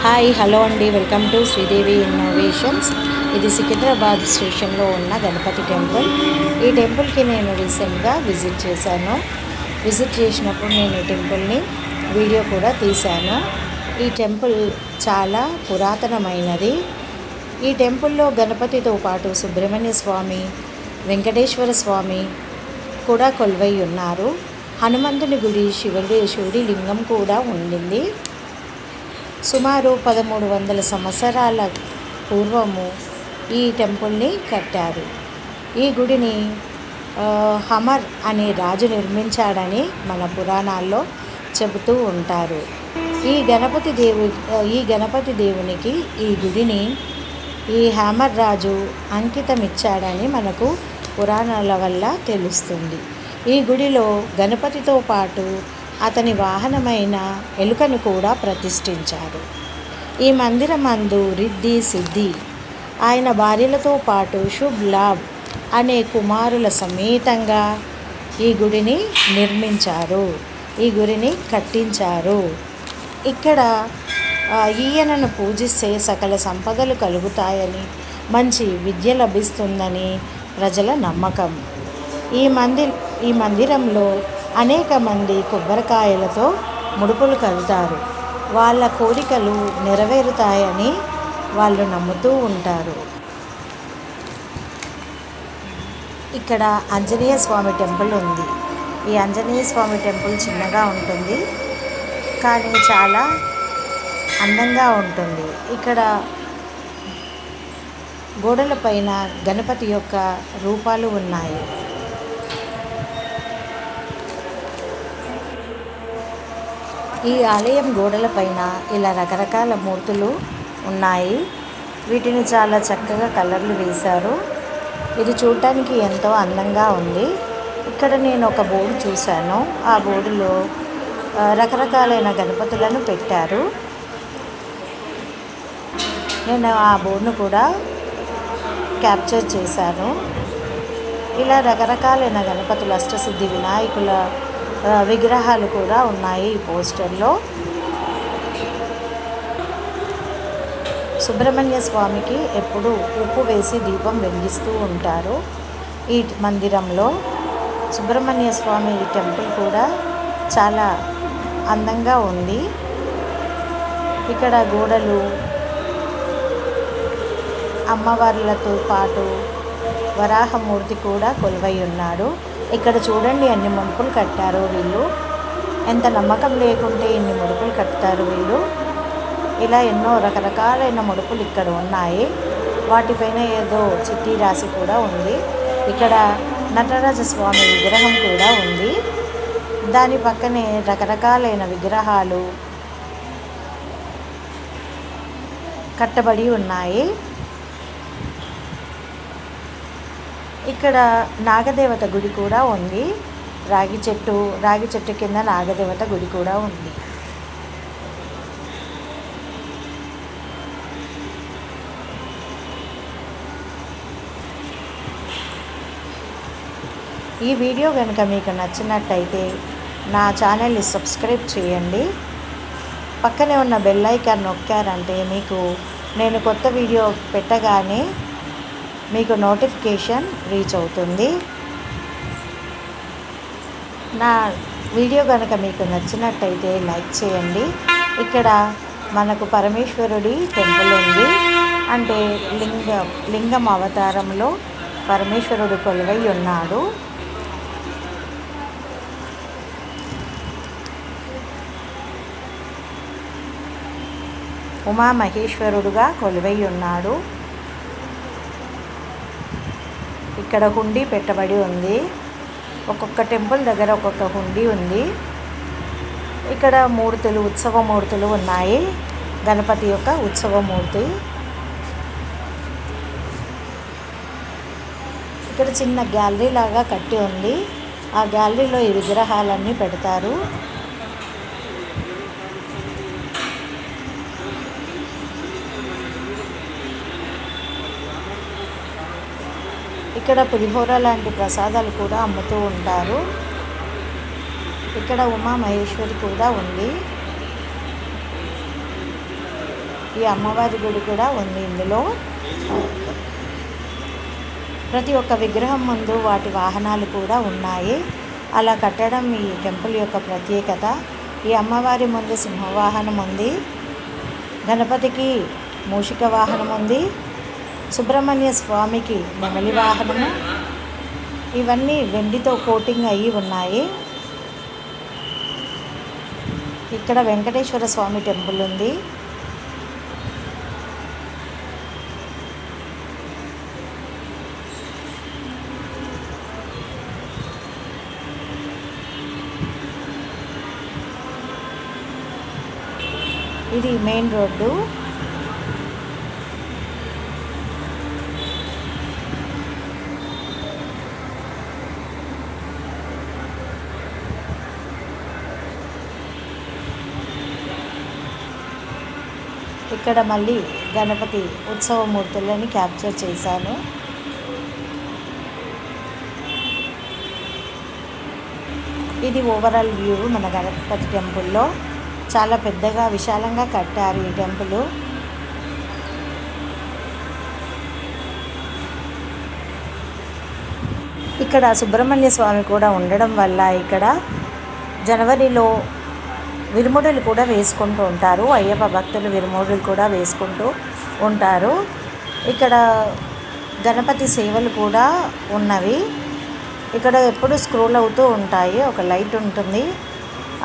Hi hello అండి, welcome to Sridevi innovations. ఇది సికింద్రాబాద్ స్టేషన్లో ఉన్న గణపతి టెంపుల్. ఈ టెంపుల్కి నేను రీసెంట్గా విజిట్ చేశాను. విజిట్ చేసినప్పుడు నేను ఈ టెంపుల్ని వీడియో కూడా తీశాను. ఈ టెంపుల్ చాలా పురాతనమైనది. ఈ టెంపుల్లో గణపతితో పాటు సుబ్రహ్మణ్య స్వామి, వెంకటేశ్వర స్వామి కూడా కొలువై ఉన్నారు. హనుమంతుని గుడి, శివుడి లింగం కూడా ఉండింది. సుమారు 1300 సంవత్సరాల పూర్వము ఈ టెంపుల్ని కట్టారు. ఈ గుడిని హమర్ అనే రాజు నిర్మించాడని మన పురాణాల్లో చెబుతూ ఉంటారు. ఈ గణపతి దేవునికి ఈ గుడిని ఈ హమర్ రాజు అంకితమిచ్చాడని మనకు పురాణాల వల్ల తెలుస్తుంది. ఈ గుడిలో గణపతితో పాటు అతని వాహనమైన ఎలుకను కూడా ప్రతిష్ఠించారు. ఈ మందిరమందు రిద్ధి సిద్ధి ఆయన భార్యలతో పాటు శుభ్ లాభ్ అనే కుమారుల సమేతంగా ఈ గుడిని నిర్మించారు, ఈ గుడిని కట్టించారు. ఇక్కడ ఈయనను పూజిస్తే సకల సంపదలు కలుగుతాయని, మంచి విద్య లభిస్తుందని ప్రజల నమ్మకం. ఈ మందిరంలో అనేక మంది కొబ్బరికాయలతో ముడుపులు కడతారు. వాళ్ళ కోరికలు నెరవేరుతాయని వాళ్ళు నమ్ముతూ ఉంటారు. ఇక్కడ ఆంజనేయ స్వామి టెంపుల్ ఉంది. ఈ ఆంజనేయ స్వామి టెంపుల్ చిన్నగా ఉంటుంది, కానీ చాలా అందంగా ఉంటుంది. ఇక్కడ గోడలపైన గణపతి యొక్క రూపాలు ఉన్నాయి. ఈ ఆలయం గోడలపైన ఇలా రకరకాల మూర్తులు ఉన్నాయి. వీటిని చాలా చక్కగా కలర్లు వేశారు. ఇది చూడటానికి ఎంతో అందంగా ఉంది. ఇక్కడ నేను ఒక బోర్డు చూశాను. ఆ బోర్డులో రకరకాలైన గణపతులను పెట్టారు. నేను ఆ బోర్డును కూడా క్యాప్చర్ చేశాను. ఇలా రకరకాలైన గణపతులు, అష్టసిద్ధి వినాయకుల విగ్రహాలు కూడా ఉన్నాయి ఈ పోస్టర్లో. సుబ్రహ్మణ్య స్వామికి ఎప్పుడు ఉప్పు వేసి దీపం వెలిగిస్తూ ఉంటారు. ఈ మందిరంలో సుబ్రహ్మణ్య స్వామి టెంపుల్ కూడా చాలా అందంగా ఉంది. ఇక్కడ గోడలు అమ్మవార్లతో పాటు వరాహమూర్తి కూడా కొలువై ఉన్నాడు. ఇక్కడ చూడండి ఎన్ని ముడుపులు కట్టారు వీళ్ళు. ఎంత నమ్మకం లేకుంటే ఇన్ని ముడుపులు కట్టుతారు వీళ్ళు. ఇలా ఎన్నో రకరకాలైన ముడుపులు ఇక్కడ ఉన్నాయి. వాటిపైన ఏదో చిట్టి రాసి కూడా ఉంది. ఇక్కడ నటరాజ స్వామి విగ్రహం కూడా ఉంది. దాని పక్కనే రకరకాలైన విగ్రహాలు కట్టబడి ఉన్నాయి. ఇక్కడ నాగదేవత గుడి కూడా ఉంది. రాగి చెట్టు కింద నాగదేవత గుడి కూడా ఉంది. ఈ వీడియో కనుక మీకు నచ్చినట్టయితే నా ఛానల్ని సబ్స్క్రైబ్ చేయండి. పక్కనే ఉన్న బెల్ ఐకాన్ నొక్కారంటే మీకు నేను కొత్త వీడియో పెట్టగానే మీకు నోటిఫికేషన్ రీచ్ అవుతుంది. నా వీడియో కనుక మీకు నచ్చినట్టయితే లైక్ చేయండి. ఇక్కడ మనకు పరమేశ్వరుడి టెంపుల్ ఉంది. అంటే లింగం అవతారంలో పరమేశ్వరుడు కొలువై ఉన్నాడు. ఉమామహేశ్వరుడుగా కొలువై ఉన్నాడు. ఇక్కడ హుండీ పెట్టబడి ఉంది. ఒక్కొక్క టెంపుల్ దగ్గర ఒక్కొక్క హుండీ ఉంది. ఇక్కడ ఉత్సవమూర్తులు ఉన్నాయి. గణపతి యొక్క ఉత్సవమూర్తి. ఇక్కడ చిన్న గ్యాలరీ లాగా కట్టి ఉంది. ఆ గ్యాలరీలో ఈ విగ్రహాలన్నీ పెడతారు. ఇక్కడ పులిహోర లాంటి ప్రసాదాలు కూడా అమ్ముతూ ఉంటారు. ఇక్కడ ఉమామహేశ్వరి కూడా ఉంది. ఈ అమ్మవారి గుడి కూడా ఉంది ఇందులో. ప్రతి ఒక్క విగ్రహం ముందు వాటి వాహనాలు కూడా ఉన్నాయి. అలా కట్టడం ఈ టెంపుల్ యొక్క ప్రత్యేకత. ఈ అమ్మవారి ముందు సింహవాహనం ఉంది, గణపతికి మూషిక వాహనం ఉంది, సుబ్రహ్మణ్య స్వామికి నెమలి వాహనము. ఇవన్నీ వెండితో కోటింగ్ అయ్యి ఉన్నాయి. ఇక్కడ వెంకటేశ్వర స్వామి టెంపుల్ ఉంది. ఇది మెయిన్ రోడ్డు. ఇక్కడ మళ్ళీ గణపతి ఉత్సవమూర్తులని క్యాప్చర్ చేశాను. ఇది ఓవరాల్ వ్యూ మన గణపతి టెంపుల్లో. చాలా పెద్దగా విశాలంగా కట్టారు ఈ టెంపుల్. ఇక్కడ సుబ్రహ్మణ్య స్వామి కూడా ఉండడం వల్ల ఇక్కడ జనవరిలో విరుముడులు కూడా వేసుకుంటూ ఉంటారు. అయ్యప్ప భక్తులు విరుముడులు కూడా వేసుకుంటూ ఉంటారు. ఇక్కడ గణపతి సేవలు కూడా ఉన్నవి. ఇక్కడ ఎప్పుడు స్క్రోల్ అవుతూ ఉంటాయి. ఒక లైట్ ఉంటుంది.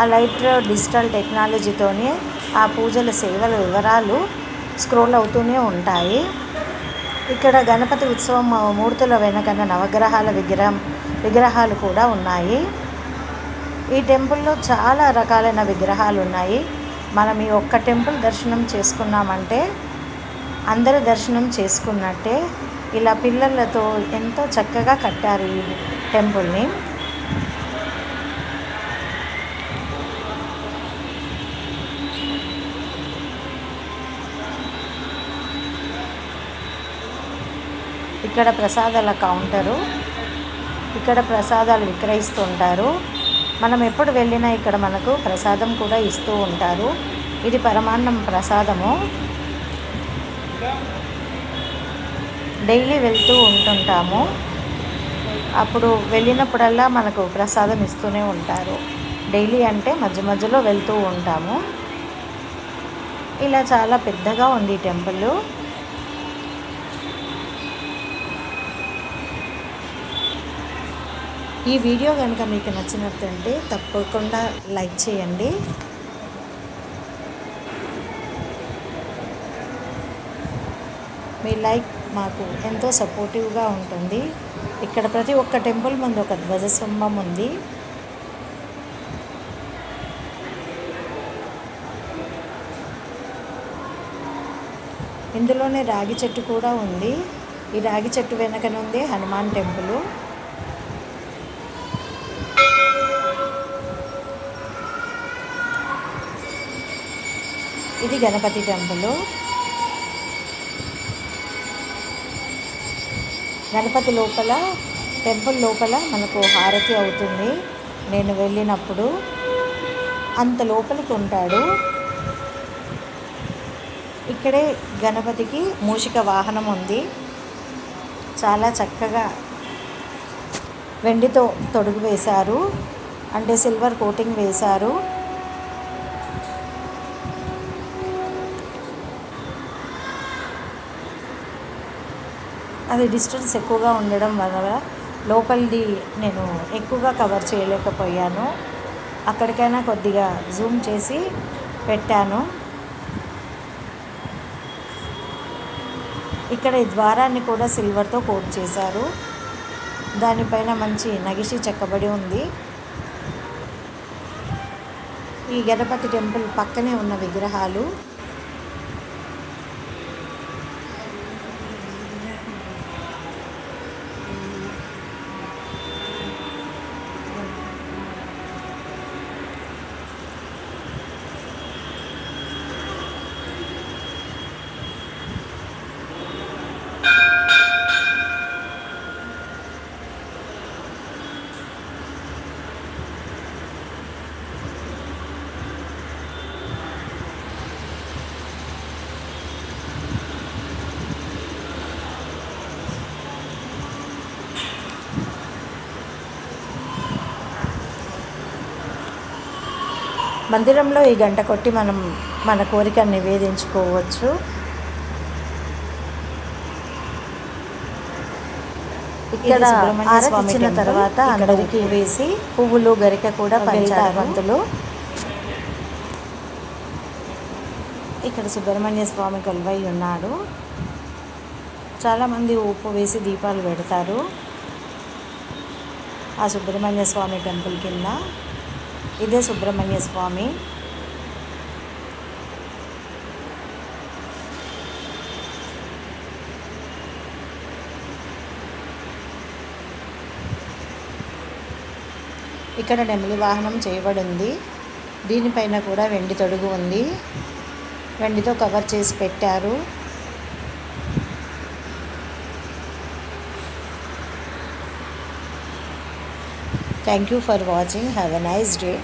ఆ లైట్ డిజిటల్ టెక్నాలజీతోనే ఆ పూజల సేవల వివరాలు స్క్రోల్ అవుతూనే ఉంటాయి. ఇక్కడ గణపతి ఉత్సవం మూర్తుల వెనకన నవగ్రహాల విగ్రహాలు కూడా ఉన్నాయి. ఈ టెంపుల్లో చాలా రకాలైన విగ్రహాలు ఉన్నాయి. మనం ఈ ఒక్క టెంపుల్ దర్శనం చేసుకున్నామంటే అందరూ దర్శనం చేసుకున్నట్టే. ఇలా పిల్లలతో ఎంతో చక్కగా కట్టారు ఈ టెంపుల్ని. ఇక్కడ ప్రసాదాల కౌంటరు. ఇక్కడ ప్రసాదాలు విక్రయిస్తుంటారు. మనం ఎప్పుడు వెళ్ళినా ఇక్కడ మనకు ప్రసాదం కూడా ఇస్తూ ఉంటారు. ఇది పరమాన్నం ప్రసాదము. డైలీ వెళ్తూ ఉంటుంటాము. అప్పుడు వెళ్ళినప్పుడల్లా మనకు ప్రసాదం ఇస్తూనే ఉంటారు. డైలీ అంటే మధ్య మధ్యలో వెళ్తూ ఉంటాము. ఇలా చాలా పెద్దగా ఉంది టెంపుల్. ఈ వీడియో కనుక మీకు నచ్చినట్టుంటే తప్పకుండా లైక్ చేయండి. మీ లైక్ మాకు ఎంతో సపోర్టివ్గా ఉంటుంది. ఇక్కడ ప్రతి ఒక్క టెంపుల్ ముందు ఒక ధ్వజస్తంభం ఉంది. ఇందులోనే రాగి చెట్టు కూడా ఉంది. ఈ రాగి చెట్టు వెనకనుంది హనుమాన్ టెంపుల్. ఇది గణపతి టెంపుల్. గణపతి లోపల టెంపుల్ లోపల మనకు హారతి అవుతుంది. నేను వెళ్ళినప్పుడు అంత లోపలికి ఉంటాడు. ఇక్కడే గణపతికి మూషిక వాహనం ఉంది. చాలా చక్కగా వెండితో తొడుగు వేశారు, అంటే సిల్వర్ కోటింగ్ వేశారు. అది డిస్టెన్స్ ఎక్కువగా ఉండడం వల్ల లోపలిది నేను ఎక్కువగా కవర్ చేయలేకపోయాను. అక్కడికైనా కొద్దిగా జూమ్ చేసి పెట్టాను. ఇక్కడ ఈ ద్వారాన్ని కూడా సిల్వర్తో కోట్ చేశారు. దానిపైన మంచి నగిషి చెక్కబడి ఉంది. ఈ గణపతి టెంపుల్ పక్కనే ఉన్న విగ్రహాలు. మందిరంలో ఈ గంట కొట్టి మనం మన కోరిక నివేదించుకోవచ్చు. ఇక్కడ ఆరతి ఇచ్చిన తర్వాత అందరికీ వేసి పువ్వులు గరిక కూడా పంచారు పంతులు. ఇక్కడ సుబ్రహ్మణ్య స్వామి కొలువై ఉన్నాడు. చాలామంది ఉప్పు వేసి దీపాలు పెడతారు ఆ సుబ్రహ్మణ్య స్వామి టెంపుల్ కింద. ఇదే సుబ్రహ్మణ్య స్వామి. ఇక్కడ నెమలి వాహనం చేయబడింది. దీనిపైన కూడా వెండి తొడుగు ఉంది. వెండితో కవర్ చేసి పెట్టారు. Thank you for watching. Have a nice day.